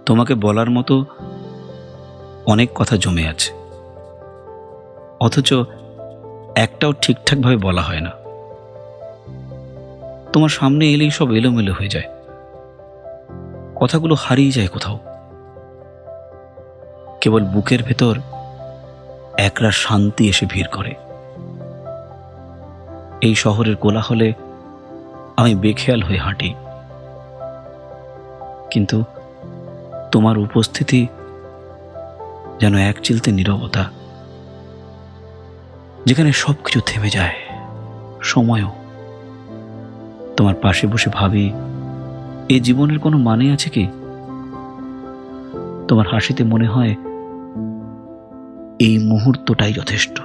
তোমাকে বলার মতো অনেক কথা জমে আছে, অথচ একটাও ঠিকঠাকভাবে বলা হয় না। তোমার সামনে এলেই সব এলোমেলো হয়ে যায়, কথাগুলো হারিয়ে যায় কোথাও। কেবল বুকের ভেতর একরা শান্তি এসে ভিড় করে। এই শহরের কোলাহলে আমি বেখেয়াল হয়ে হাঁটি, কিন্তু তোমার উপস্থিতি যেন এক চিলতে নীরবতা, যেখানে সবকিছু থেমে যায়, সময়ও। তোমার পাশে বসে ভাবি, এই জীবনের কোনো মানে আছে কি? তোমার হাসিতে মনে হয় এই মুহূর্তটাই যথেষ্ট।